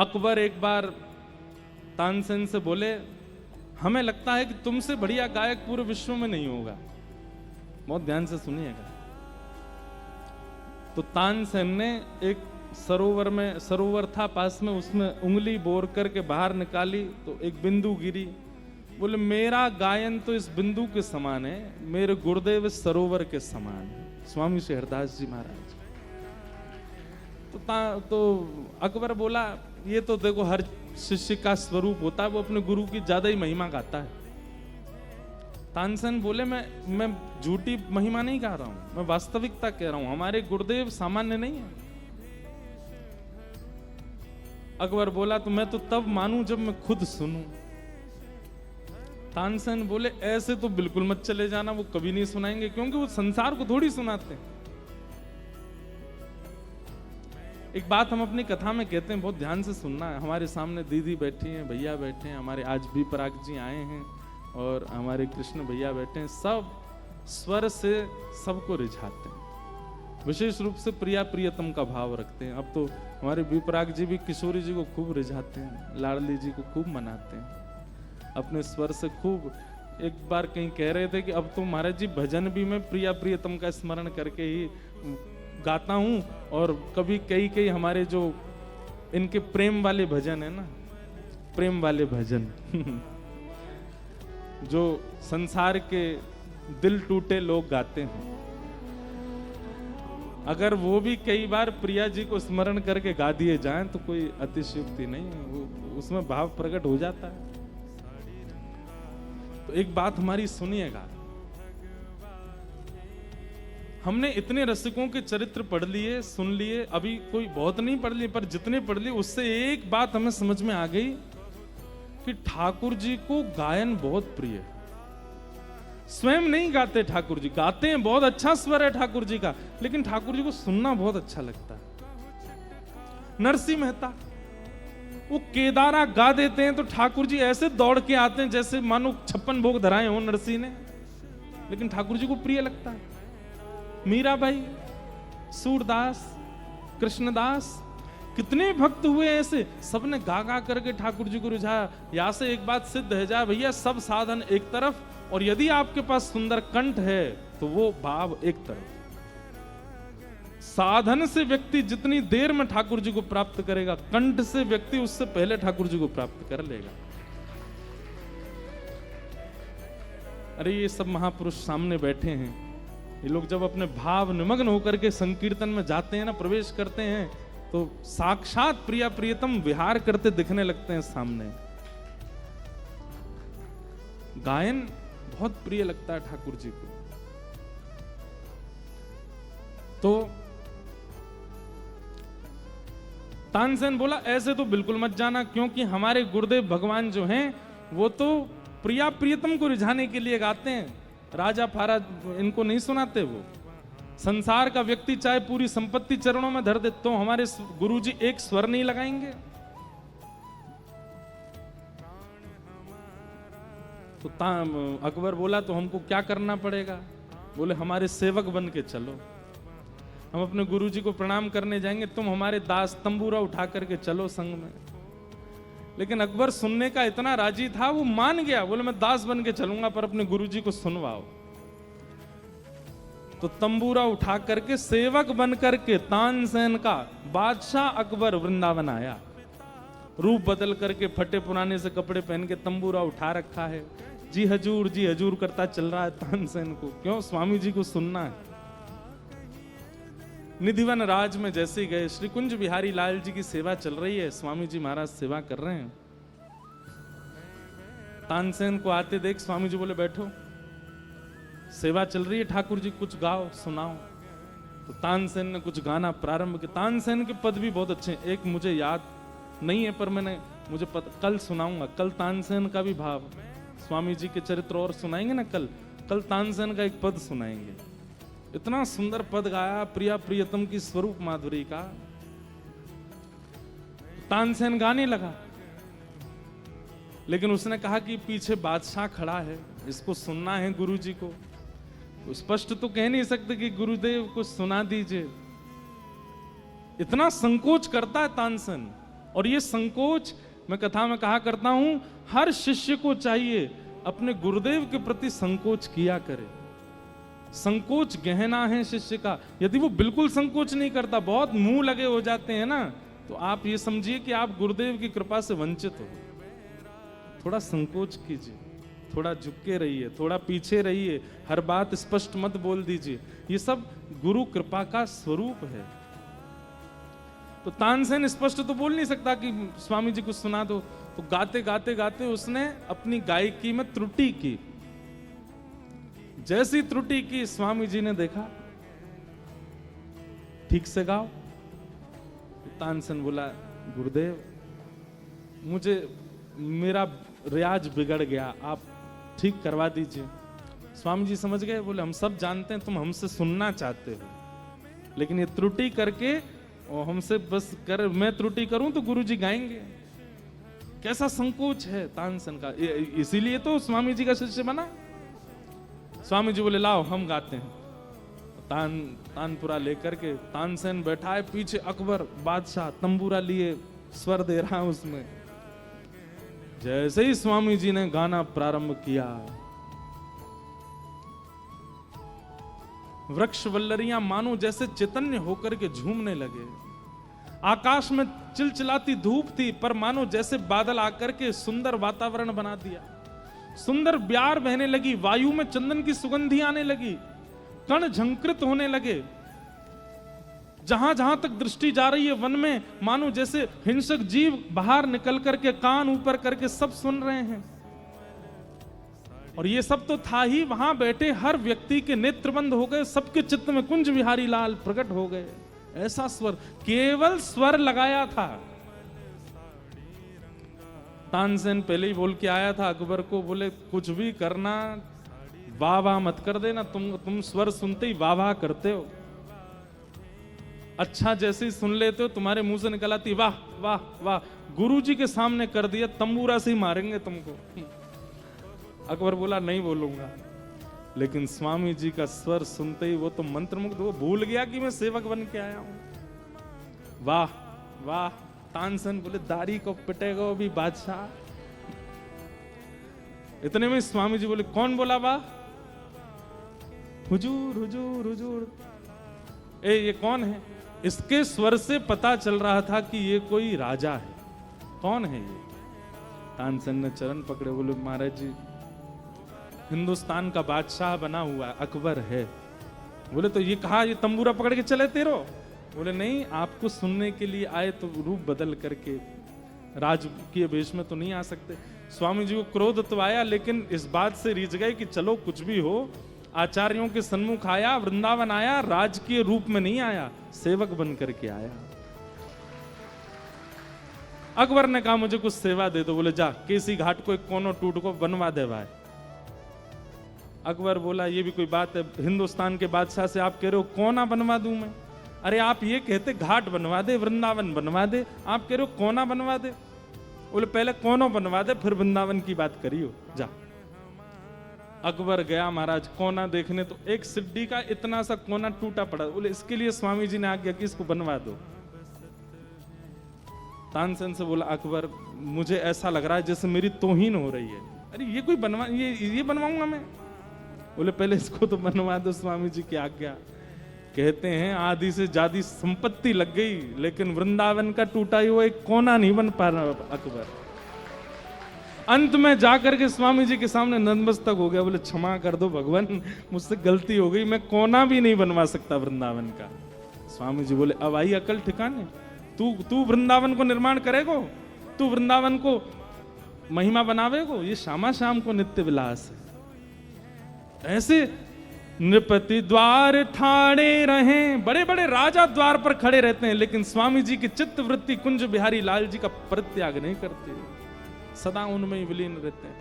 अकबर एक बार तानसेन से बोले, हमें लगता है कि तुमसे बढ़िया गायक पूरे विश्व में नहीं होगा। बहुत ध्यान से सुनिएगा। तो तानसेन ने एक सरोवर था पास में, उसमें उंगली बोर करके बाहर निकाली तो एक बिंदु गिरी। बोले, मेरा गायन तो इस बिंदु के समान है, मेरे गुरुदेव इस सरोवर के समान है। स्वामी श्री हरदास जी महाराज। तो अकबर बोला, ये तो देखो हर शिष्य का स्वरूप होता है, वो अपने गुरु की ज्यादा ही महिमा गाता है। तानसेन बोले, मैं झूठी महिमा नहीं गा रहा हूं, मैं वास्तविकता कह रहा हूं। हमारे गुरुदेव सामान्य नहीं है। अकबर बोला, तो मैं तो तब मानूं जब मैं खुद सुनूं। तानसेन बोले, ऐसे तो बिल्कुल मत चले जाना, वो कभी नहीं सुनाएंगे, क्योंकि वो संसार को थोड़ी सुनाते हैं। एक बात हम अपनी कथा में कहते हैं, बहुत ध्यान से सुनना है। हमारे सामने दीदी बैठी हैं, भैया बैठे हैं, हमारे आज भी पराग जी आए हैं और हमारे कृष्ण भैया बैठे हैं। सब स्वर से सबको रिझाते हैं, विशेष रूप से प्रिया प्रियतम का भाव रखते हैं। अब तो हमारे विपराग जी भी किशोरी जी को खूब रिझाते हैं, लाडली जी को खूब मनाते हैं अपने स्वर से खूब। एक बार कहीं कह रहे थे कि अब तो महाराज जी भजन भी मैं प्रिया प्रियतम का स्मरण करके ही गाता हूं। और कभी कई हमारे जो इनके प्रेम वाले भजन है ना, प्रेम वाले भजन जो संसार के दिल टूटे लोग गाते हैं, अगर वो भी कई बार प्रिया जी को स्मरण करके गा दिए जाएं तो कोई अतिशयोक्ति नहीं है, उसमें भाव प्रकट हो जाता है। तो एक बात हमारी सुनिएगा, हमने इतने रसिकों के चरित्र पढ़ लिए, सुन लिए, अभी कोई बहुत नहीं पढ़ लिए, पर जितने पढ़ लिए उससे एक बात हमें समझ में आ गई कि ठाकुर जी को गायन बहुत प्रिय है। स्वयं नहीं गाते ठाकुर जी, गाते हैं, बहुत अच्छा स्वर है ठाकुर जी का, लेकिन ठाकुर जी को सुनना बहुत अच्छा लगता है। नरसिंह मेहता वो केदारा गा देते हैं तो ठाकुर जी ऐसे दौड़ के आते हैं जैसे मानो 56 भोग धराए हो नरसिंह ने, लेकिन ठाकुर जी को प्रिय लगता है। मीराबाई, सूरदास, कृष्णदास, कितने भक्त हुए ऐसे, सबने गा गा करके ठाकुर जी को रिझाया। यहां से एक बात सिद्ध है जा भैया, सब साधन एक तरफ, और यदि आपके पास सुंदर कंठ है तो वो भाव एक तरफ। साधन से व्यक्ति जितनी देर में ठाकुर जी को प्राप्त करेगा, कंठ से व्यक्ति उससे पहले ठाकुर जी को प्राप्त कर लेगा। अरे ये सब महापुरुष सामने बैठे हैं, ये लोग जब अपने भाव निमग्न होकर के संकीर्तन में जाते हैं ना, प्रवेश करते हैं, तो साक्षात प्रिया प्रियतम विहार करते दिखने लगते हैं सामने। गायन बहुत प्रिय लगता है ठाकुर जी को। तो तानसेन बोला, ऐसे तो बिल्कुल मत जाना, क्योंकि हमारे गुरुदेव भगवान जो हैं वो तो प्रिया प्रियतम को रिझाने के लिए गाते हैं, राजा फारा इनको नहीं सुनाते। वो संसार का व्यक्ति चाहे पूरी संपत्ति चरणों में धर दे, तो हमारे गुरुजी एक स्वर नहीं लगाएंगे। तो अकबर बोला, तो हमको क्या करना पड़ेगा? बोले, हमारे सेवक बन के चलो, हम अपने गुरुजी को प्रणाम करने जाएंगे, तुम हमारे दास, तंबूरा उठा करके चलो संग में। लेकिन अकबर सुनने का इतना राजी था, वो मान गया, बोले मैं दास बन के चलूंगा, पर अपने गुरुजी को सुनवाओ। तो तंबूरा उठा करके सेवक बन करके तानसेन का बादशाह अकबर वृंदावन आया। रूप बदल करके फटे पुराने से कपड़े पहन के तंबूरा उठा रखा है, जी हजूर करता चल रहा है तानसेन को। क्यों? स्वामी जी को सुनना है। निधिवन राज में जैसे गए, श्री कुंज बिहारी लाल जी की सेवा चल रही है, स्वामी जी महाराज सेवा कर रहे हैं। तानसेन को आते देख स्वामी जी बोले, बैठो, सेवा चल रही है, ठाकुर जी कुछ गाओ, सुनाओ। तो तानसेन ने कुछ गाना प्रारंभ किया। तानसेन के पद भी बहुत अच्छे हैं, एक मुझे याद नहीं है, पर मुझे कल सुनाऊंगा। कल तानसेन का भी भाव, स्वामी जी के चरित्र और सुनाएंगे ना कल तानसेन का एक पद सुनाएंगे। इतना सुंदर पद गाया प्रिया प्रियतम की स्वरूप माधुरी का। तानसेन गाने लगा, लेकिन उसने कहा कि पीछे बादशाह खड़ा है, इसको सुनना है गुरुजी को। तो स्पष्ट तो कह नहीं सकते कि गुरुदेव को सुना दीजिए, इतना संकोच करता है तानसेन। और ये संकोच मैं कथा में कहा करता हूं, हर शिष्य को चाहिए अपने गुरुदेव के प्रति संकोच किया करे। संकोच गहना है शिष्य का। यदि वो बिल्कुल संकोच नहीं करता, बहुत मुंह लगे हो जाते हैं ना, तो आप ये समझिए कि आप गुरुदेव की कृपा से वंचित हो। थोड़ा संकोच कीजिए, थोड़ा झुक के रहिए, थोड़ा पीछे रहिए, हर बात स्पष्ट मत बोल दीजिए। ये सब गुरु कृपा का स्वरूप है। तो तानसेन स्पष्ट तो बोल नहीं सकता कि स्वामी जी कुछ सुना दो, तो गाते गाते गाते उसने अपनी गायकी में त्रुटि की। जैसी त्रुटि की स्वामी जी ने देखा, ठीक से गाओ। तानसेन बोला, गुरुदेव मुझे मेरा रियाज बिगड़ गया, आप ठीक करवा दीजिए। स्वामी जी समझ गए, बोले हम सब जानते हैं तुम हमसे सुनना चाहते हो, लेकिन ये त्रुटि करके और हमसे बस कर, मैं त्रुटि करूं तो गुरुजी गाएंगे। कैसा संकोच है तानसेन का, इसीलिए तो स्वामी जी का शिष्य बना। स्वामी जी बोले लाओ हम गाते हैं। तानपुरा लेकर के तानसेन बैठा है, पीछे अकबर बादशाह तंबूरा लिए स्वर दे रहा है उसमें। जैसे ही स्वामी जी ने गाना प्रारंभ किया, वृक्ष वल्लरियां मानो जैसे चैतन्य होकर के झूमने लगे। आकाश में चिलचिलाती धूप थी, पर मानो जैसे बादल आकर के सुंदर वातावरण बना दिया। सुंदर ब्यार बहने लगी, वायु में चंदन की सुगंधी आने लगी, कण झंकृत होने लगे। जहां जहां तक दृष्टि जा रही है वन में, मानो जैसे हिंसक जीव बाहर निकल करके कान ऊपर करके सब सुन रहे हैं। और ये सब तो था ही, वहां बैठे हर व्यक्ति के नेत्र बंद हो गए, सबके चित्त में कुंज बिहारी लाल प्रकट हो गए। ऐसा स्वर, केवल स्वर लगाया था। तानसेन पहले ही बोल के आया था अकबर को, बोले कुछ भी करना वाह वाह मत कर देना, तुम स्वर सुनते ही वाह वाह करते हो। अच्छा जैसे ही सुन लेते हो तुम्हारे मुंह से निकल आती वाह वाह वाह। गुरुजी के सामने कर दिया, तंबूरा से ही मारेंगे तुमको। अकबर बोला नहीं बोलूंगा, लेकिन स्वामी जी का स्वर सुनते ही वो तो मंत्रमुग्ध, वो भूल गया कि मैं सेवक बन के आया हूं। वाह वाह। तानसेन बोले दाढ़ी को पिटेगा अभी बादशाह। इतने में स्वामी जी बोले कौन बोला वाह? हुजूर हुजूर हुजूर। ये कौन है? इसके स्वर से पता चल रहा था कि ये कोई राजा है। कौन है ये? तानसेन ने चरण पकड़े, बोले महाराज जी हिंदुस्तान का बादशाह बना हुआ अकबर है। बोले तो ये कहा ये तंबूरा पकड़ के चले तेरो? बोले नहीं, आपको सुनने के लिए आए तो रूप बदल करके, राजकीय वेश में तो नहीं आ सकते। स्वामी जी को क्रोध तो आया, लेकिन इस बात से रीझ गए कि चलो कुछ भी हो, आचार्यों के सन्मुख आया, वृंदावन आया, राजकीय रूप में नहीं आया, सेवक बन करके आया। अकबर ने कहा मुझे कुछ सेवा दे दो। बोले जा केसी घाट को एक कोनो टूट को बनवा दे भाई। अकबर बोला ये भी कोई बात है, हिंदुस्तान के बादशाह से आप कह रहे हो कोना बनवा दूं मैं? अरे आप ये कहते घाट बनवा दे, वृंदावन बनवा दे, आप कह रहे हो कोना बनवा दे। बोले पहले कोनो बनवा दे, फिर वृंदावन की बात करियो, जा। अकबर गया महाराज कोना देखने, तो एक सिड्डी का इतना सा कोना टूटा पड़ा। बोले इसके लिए स्वामी जी ने आज्ञा की इसको बनवा दो। तानसेन से बोला अकबर मुझे ऐसा लग रहा है जैसे मेरी तौहीन हो रही है। अरे ये कोई बनवा, ये बनवाऊंगा मैं? बोले पहले इसको तो बनवा दो, स्वामी जी की आज्ञा। कहते हैं आदि से ज्यादा संपत्ति लग गई, लेकिन वृंदावन का टूटा हुआ एक कोना नहीं बन पा रहा अकबर। अंत में जाकर के स्वामी जी के सामने नतमस्तक हो गया। बोले क्षमा कर दो भगवान, मुझसे गलती हो गई, मैं कोना भी नहीं बनवा सकता वृंदावन का। स्वामी जी बोले अब आई अकल ठिकाने, तू वृंदावन को निर्माण करेगो, तू वृंदावन को महिमा बनावेगो, ये श्यामा श्याम को नित्य विलास है। ऐसे नृपति द्वार ठाड़े रहे, बड़े बड़े राजा द्वार पर खड़े रहते हैं, लेकिन स्वामी जी की चित्त वृत्ति कुंज बिहारी लाल जी का परित्याग नहीं करते, सदा उनमें ही विलीन रहते हैं।